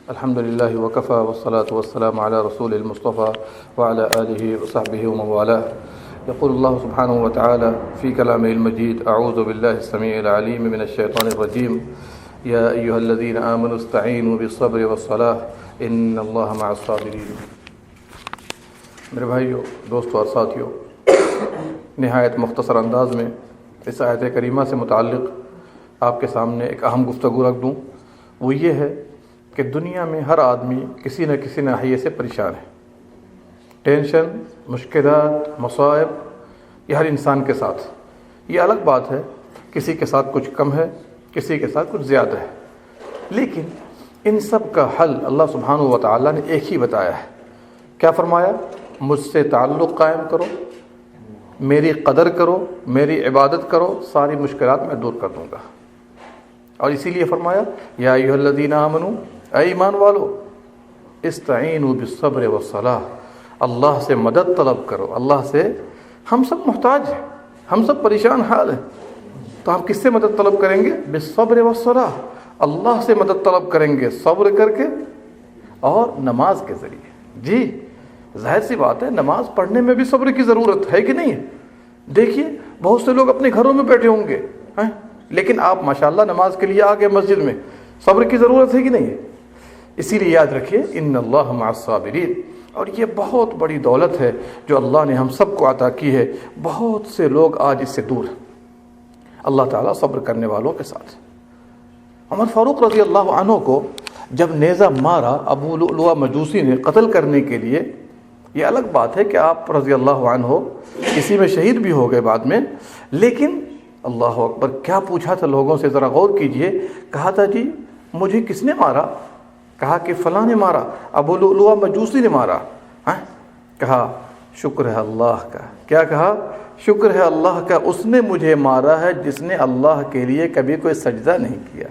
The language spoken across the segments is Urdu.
الحمد لله وكفى والصلاة والسلام على رسول المصطفى وعلى آله وصحبه ومن والاه. يقول الله سبحانه وتعالى في كلامه المجيد: أعوذ بالله السميع العليم من الشيطان الرجيم. يا أيها الذين آمنوا استعينوا بالصبر والصلاة إن الله مع الصابرين. میرے بھائیو، دوستو اور ساتھیو، نہایت مختصر انداز میں اس آیت کریمہ سے متعلق آپ کے سامنے ایک اہم گفتگو رکھ دوں. وہ یہ ہے کہ دنیا میں ہر آدمی کسی نہ کسی ناحیے سے پریشان ہے. ٹینشن، مشکلات، مصائب، یہ ہر انسان کے ساتھ. یہ الگ بات ہے کسی کے ساتھ کچھ کم ہے، کسی کے ساتھ کچھ زیادہ ہے، لیکن ان سب کا حل اللہ سبحانہ و تعالیٰ نے ایک ہی بتایا ہے. کیا فرمایا؟ مجھ سے تعلق قائم کرو، میری قدر کرو، میری عبادت کرو، ساری مشکلات میں دور کر دوں گا. اور اسی لیے فرمایا: یا ایھا الذین آمنوا، اے ایمان والو، استعینوا بالصبر والصلاۃ، اللہ سے مدد طلب کرو. اللہ سے ہم سب محتاج ہیں، ہم سب پریشان حال ہیں، تو ہم کس سے مدد طلب کریں گے؟ بالصبر والصلاۃ، اللہ سے مدد طلب کریں گے صبر کر کے اور نماز کے ذریعے. جی ظاہر سی بات ہے، نماز پڑھنے میں بھی صبر کی ضرورت ہے کہ نہیں ہے؟ دیکھیے بہت سے لوگ اپنے گھروں میں بیٹھے ہوں گے لیکن آپ ماشاءاللہ نماز کے لیے آ گئے مسجد میں. صبر کی ضرورت ہے کہ نہیں ہے؟ اسی لیے یاد رکھیے ان اللہ مع الصابرین. اور یہ بہت بڑی دولت ہے جو اللہ نے ہم سب کو عطا کی ہے. بہت سے لوگ آج اس سے دور ہیں. اللہ تعالیٰ صبر کرنے والوں کے ساتھ. عمر فاروق رضی اللہ عنہ کو جب نیزہ مارا ابو لؤلؤہ مجوسی نے قتل کرنے کے لیے، یہ الگ بات ہے کہ آپ رضی اللہ عنہ کسی میں شہید بھی ہو گئے بعد میں، لیکن اللہ اکبر کیا پوچھا تھا لوگوں سے، ذرا غور کیجئے. کہا تھا جی مجھے کس نے مارا؟ کہا کہ فلاں نے مارا، ابو لؤلؤہ مجوسی نے مارا. کہا شکر ہے اللہ کا. کیا کہا؟ شکر ہے اللہ کا، اس نے مجھے مارا ہے جس نے اللہ کے لیے کبھی کوئی سجدہ نہیں کیا.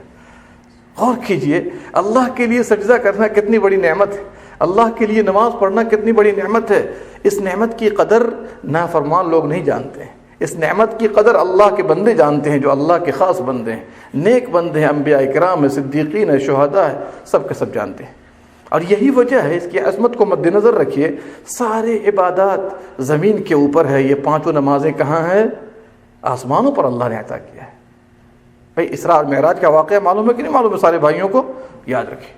غور کیجئے، اللہ کے لیے سجدہ کرنا کتنی بڑی نعمت ہے، اللہ کے لیے نماز پڑھنا کتنی بڑی نعمت ہے. اس نعمت کی قدر نافرمان لوگ نہیں جانتے ہیں. اس نعمت کی قدر اللہ کے بندے جانتے ہیں، جو اللہ کے خاص بندے ہیں، نیک بندے ہیں، انبیاء کرام ہیں، صدیقین ہیں، شہداء ہیں، سب کے سب جانتے ہیں. اور یہی وجہ ہے، اس کی عظمت کو مد نظر رکھیے، سارے عبادات زمین کے اوپر ہے، یہ پانچوں نمازیں کہاں ہیں؟ آسمانوں پر اللہ نے عطا کیا ہے. بھائی اسراء اور معراج کا واقعہ معلوم ہے کہ نہیں معلوم ہے؟ سارے بھائیوں کو یاد رکھیں.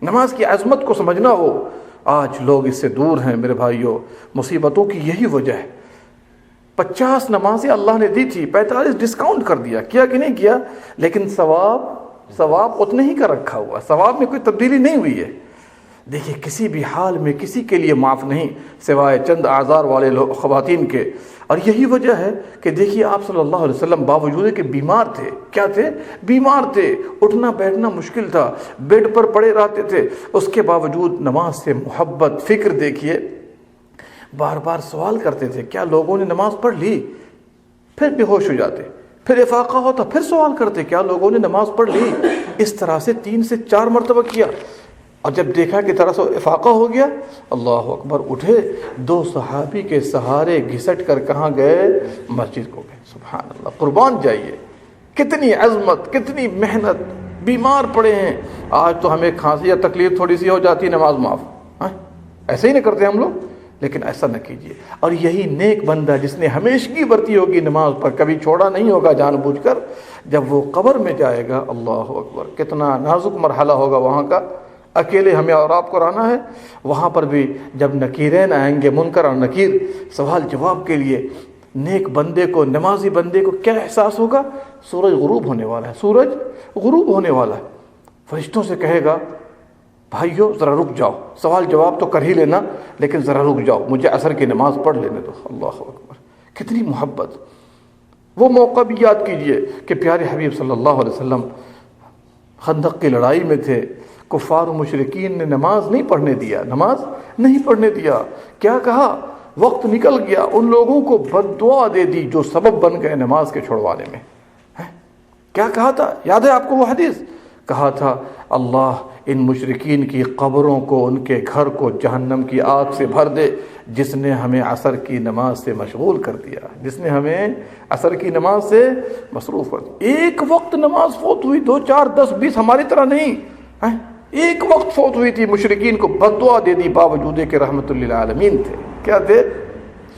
نماز کی عظمت کو سمجھنا ہو، آج لوگ اس سے دور ہیں میرے بھائیوں. مصیبتوں کی یہی وجہ ہے. 50 نمازیں اللہ نے دی تھی، 45 ڈسکاؤنٹ کر دیا. کیا کہ نہیں کیا؟ لیکن ثواب اتنے ہی کا رکھا ہوا، ثواب میں کوئی تبدیلی نہیں ہوئی ہے. دیکھیے کسی بھی حال میں کسی کے لیے معاف نہیں سوائے چند اعذار والے خواتین کے. اور یہی وجہ ہے کہ دیکھیے آپ صلی اللہ علیہ وسلم باوجود کہ بیمار تھے، کیا تھے؟ بیمار تھے، اٹھنا بیٹھنا مشکل تھا، بیڈ پر پڑے رہتے تھے، اس کے باوجود نماز سے محبت، فکر دیکھیے، بار بار سوال کرتے تھے کیا لوگوں نے نماز پڑھ لی؟ پھر بے ہوش ہو جاتے، پھر افاقہ ہوتا، پھر سوال کرتے کیا لوگوں نے نماز پڑھ لی؟ اس طرح سے 3 سے 4 مرتبہ کیا. اور جب دیکھا کہ طرح سے افاقہ ہو گیا، اللہ اکبر، اٹھے، 2 صحابی کے سہارے گھسٹ کر کہاں گئے؟ مسجد کو گئے. سبحان اللہ، قربان جائیے، کتنی عظمت، کتنی محنت. بیمار پڑے ہیں، آج تو ہمیں کھانسی یا تکلیف تھوڑی سی ہو جاتی ہے، نماز معاف. ایسے ہی نہیں کرتے ہم لوگ، لیکن ایسا نہ کیجیے. اور یہی نیک بندہ جس نے ہمیشگی برتی ہوگی نماز پر، کبھی چھوڑا نہیں ہوگا جان بوجھ کر، جب وہ قبر میں جائے گا، اللہ اکبر، کتنا نازک مرحلہ ہوگا وہاں کا. اکیلے ہمیں اور آپ کو رہنا ہے. وہاں پر بھی جب نکیرین آئیں گے، منکر اور نکیر، سوال جواب کے لیے، نیک بندے کو، نمازی بندے کو کیا احساس ہوگا؟ سورج غروب ہونے والا ہے، سورج غروب ہونے والا ہے. فرشتوں سے کہے گا بھائیو ذرا رک جاؤ، سوال جواب تو کر ہی لینا لیکن ذرا رک جاؤ، مجھے عصر کی نماز پڑھ لینے دو. اللہ اکبر، کتنی محبت. وہ موقع بھی یاد کیجئے کہ پیارے حبیب صلی اللہ علیہ وسلم خندق کی لڑائی میں تھے، کفار و مشرکین نے نماز نہیں پڑھنے دیا، نماز نہیں پڑھنے دیا. کیا کہا؟ وقت نکل گیا، ان لوگوں کو بد دعا دے دی جو سبب بن گئے نماز کے چھڑوانے میں. کیا کہا تھا؟ یاد ہے آپ کو وہ حدیث؟ کہا تھا اللہ ان مشرکین کی قبروں کو، ان کے گھر کو جہنم کی آگ سے بھر دے، جس نے ہمیں عصر کی نماز سے مشغول کر دیا، جس نے ہمیں عصر کی نماز سے مصروف کر دیا. ایک وقت نماز فوت ہوئی، 2 4 10 20 ہماری طرح نہیں. ایک وقت فوت ہوئی تھی، مشرکین کو بد دعا دے دی باوجود کہ رحمت للعالمین تھے. کیا تھے؟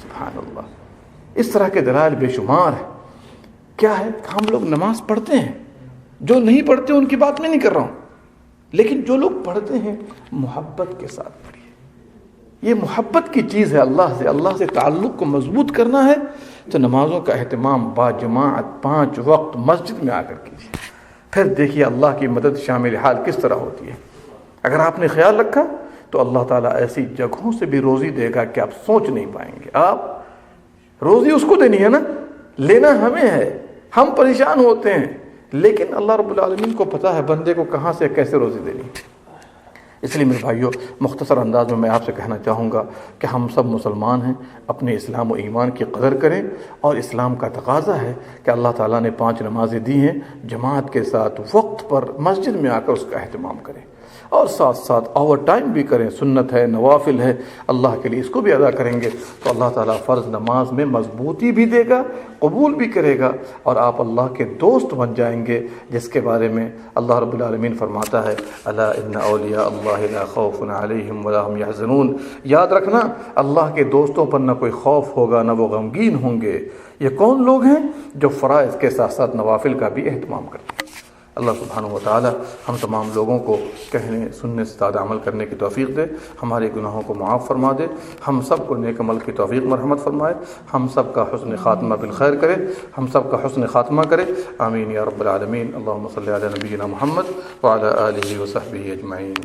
سبحان اللہ. اس طرح کے دلائل بے شمار ہیں. کیا ہے؟ ہم لوگ نماز پڑھتے ہیں، جو نہیں پڑھتے ان کی بات میں نہیں کر رہا ہوں، لیکن جو لوگ پڑھتے ہیں محبت کے ساتھ پڑھیے. یہ محبت کی چیز ہے اللہ سے. اللہ سے تعلق کو مضبوط کرنا ہے تو نمازوں کا اہتمام با جماعت 5 وقت مسجد میں آ کر کیجیے. پھر دیکھیے اللہ کی مدد شامل حال کس طرح ہوتی ہے. اگر آپ نے خیال رکھا تو اللہ تعالیٰ ایسی جگہوں سے بھی روزی دے گا کہ آپ سوچ نہیں پائیں گے. آپ روزی اس کو دینی ہے نا، لینا ہمیں ہے. ہم پریشان ہوتے ہیں لیکن اللہ رب العالمین کو پتہ ہے بندے کو کہاں سے کیسے روزی دینی. اس لیے میرے بھائیوں، مختصر انداز میں آپ سے کہنا چاہوں گا کہ ہم سب مسلمان ہیں، اپنے اسلام و ایمان کی قدر کریں. اور اسلام کا تقاضا ہے کہ اللہ تعالیٰ نے 5 نمازیں دی ہیں، جماعت کے ساتھ وقت پر مسجد میں آ کر اس کا اہتمام کریں، اور ساتھ ساتھ اوور ٹائم بھی کریں. سنت ہے، نوافل ہے، اللہ کے لیے اس کو بھی ادا کریں گے تو اللہ تعالیٰ فرض نماز میں مضبوطی بھی دے گا، قبول بھی کرے گا، اور آپ اللہ کے دوست بن جائیں گے، جس کے بارے میں اللہ رب العالمین فرماتا ہے الا ان اولیاء اللہ لا خوف علیہم ولا هم يحزنون. یاد رکھنا اللہ کے دوستوں پر نہ کوئی خوف ہوگا نہ وہ غمگین ہوں گے. یہ کون لوگ ہیں؟ جو فرائض کے ساتھ ساتھ نوافل کا بھی اہتمام کرتے ہیں. اللہ سبحانہ و تعالی ہم تمام لوگوں کو کہنے سننے سے زیادہ عمل کرنے کی توفیق دے، ہمارے گناہوں کو معاف فرما دے، ہم سب کو نیک عمل کی توفیق مرحمت فرمائے، ہم سب کا حسن خاتمہ بالخیر کرے، ہم سب کا حسن خاتمہ کرے. آمین یا رب العالمین. اللہم صلی علی نبینا محمد وعلی آلہ وصحبہ اجمعین.